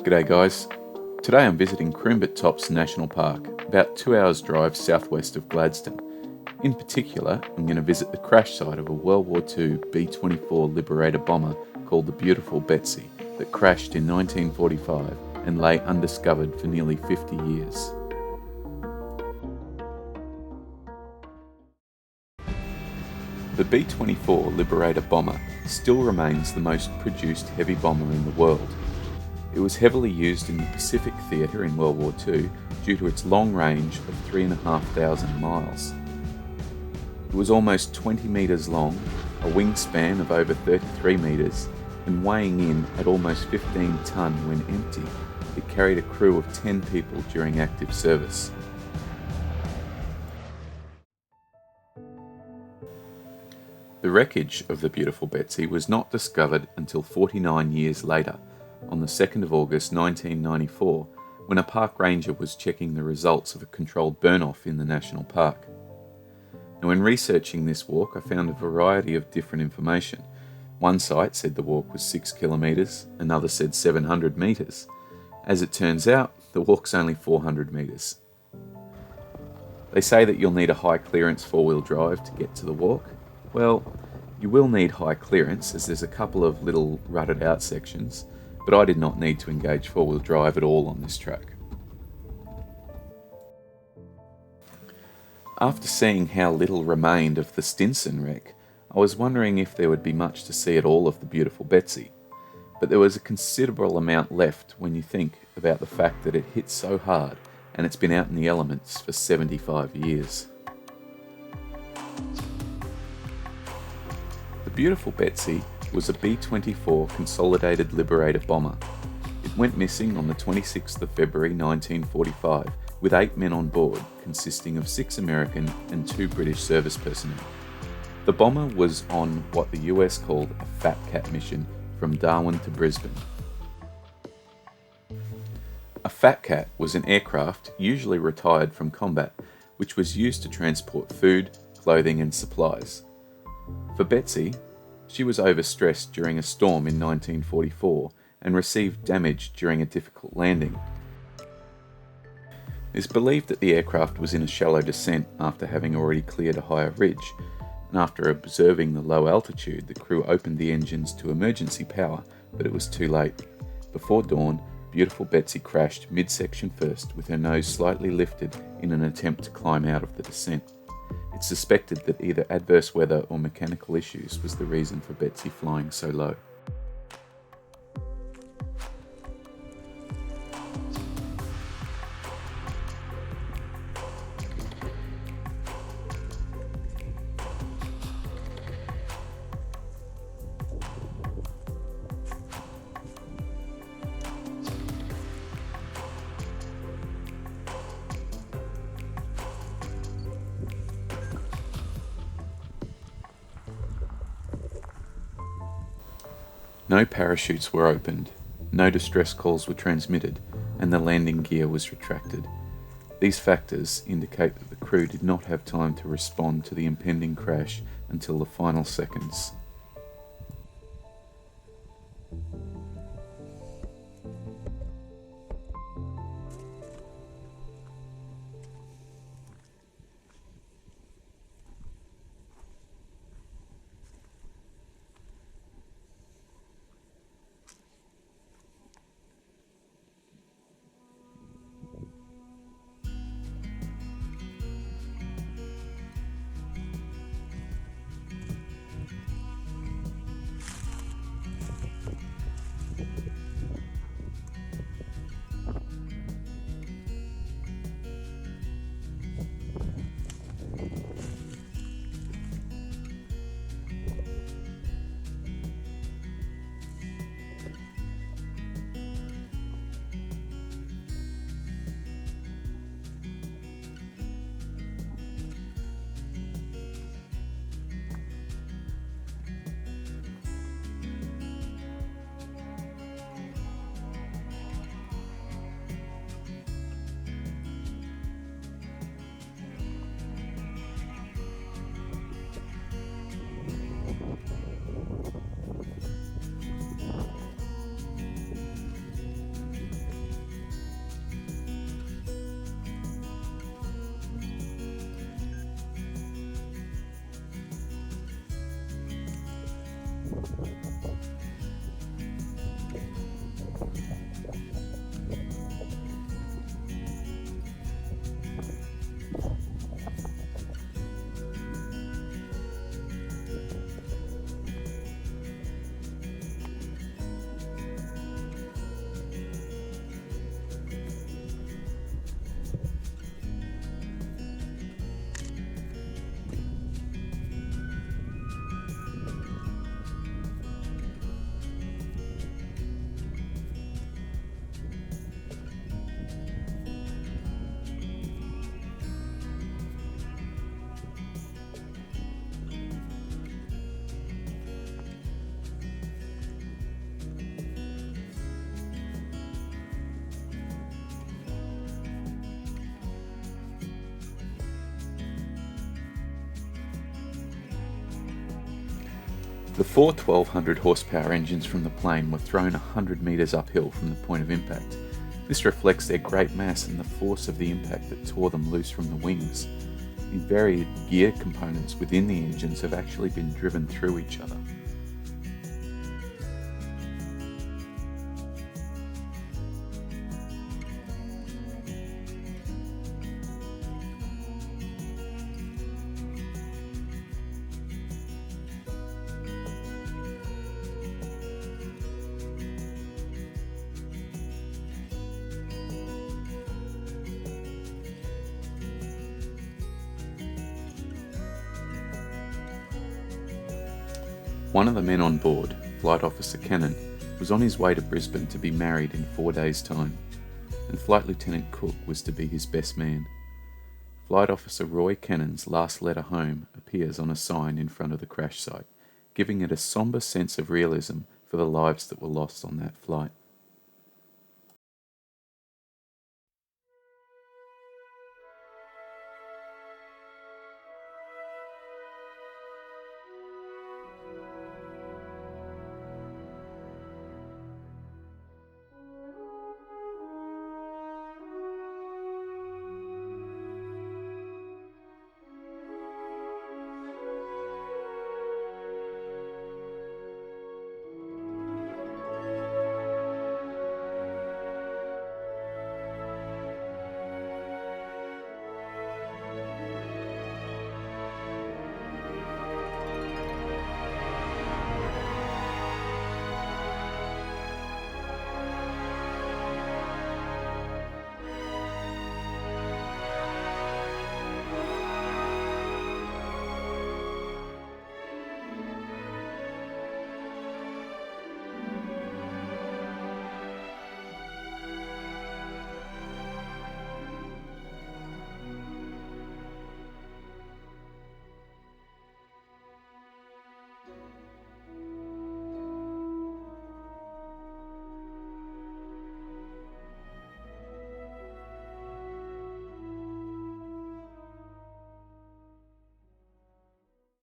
G'day guys. Today I'm visiting Kroombit Tops National Park, about 2 hours drive southwest of Gladstone. In particular, I'm going to visit the crash site of a World War II B-24 Liberator bomber called the Beautiful Betsy that crashed in 1945 and lay undiscovered for nearly 50 years. The B-24 Liberator bomber still remains the most produced heavy bomber in the world. It was heavily used in the Pacific Theatre in World War II due to its long range of 3,500 miles. It was almost 20 metres long, a wingspan of over 33 metres, and weighing in at almost 15 tonne when empty. It carried a crew of 10 people during active service. The wreckage of the Beautiful Betsy was not discovered until 49 years later, on the 2nd of August 1994, when a park ranger was checking the results of a controlled burn-off in the national park. Now, when researching this walk, I found a variety of different information. One site said the walk was 6 kilometres, another said 700 metres. As it turns out, the walk's only 400 metres. They say that you'll need a high clearance four-wheel drive to get to the walk. Well, you will need high clearance as there's a couple of little rutted out sections, but I did not need to engage four-wheel drive at all on this track. After seeing how little remained of the Stinson wreck, I was wondering if there would be much to see at all of the Beautiful Betsy, but there was a considerable amount left when you think about the fact that it hit so hard and it's been out in the elements for 75 years. The Beautiful Betsy was a B-24 Consolidated Liberator bomber. It went missing on the 26th of February 1945 with 8 men on board, consisting of 6 American and 2 British service personnel. The bomber was on what the US called a Fat Cat mission from Darwin to Brisbane. A Fat Cat was an aircraft usually retired from combat, which was used to transport food, clothing and supplies. For Betsy, she was overstressed during a storm in 1944 and received damage during a difficult landing. It is believed that the aircraft was in a shallow descent after having already cleared a higher ridge, and after observing the low altitude, the crew opened the engines to emergency power, but it was too late. Before dawn, Beautiful Betsy crashed midsection first with her nose slightly lifted in an attempt to climb out of the descent. It's suspected that either adverse weather or mechanical issues was the reason for Betsy flying so low. No parachutes were opened, no distress calls were transmitted, and the landing gear was retracted. These factors indicate that the crew did not have time to respond to the impending crash until the final seconds. The four 1200 horsepower engines from the plane were thrown 100 metres uphill from the point of impact. This reflects their great mass and the force of the impact that tore them loose from the wings. The varied gear components within the engines have actually been driven through each other. One of the men on board, Flight Officer Cannon, was on his way to Brisbane to be married in 4 days' time, and Flight Lieutenant Cook was to be his best man. Flight Officer Roy Cannon's last letter home appears on a sign in front of the crash site, giving it a sombre sense of realism for the lives that were lost on that flight.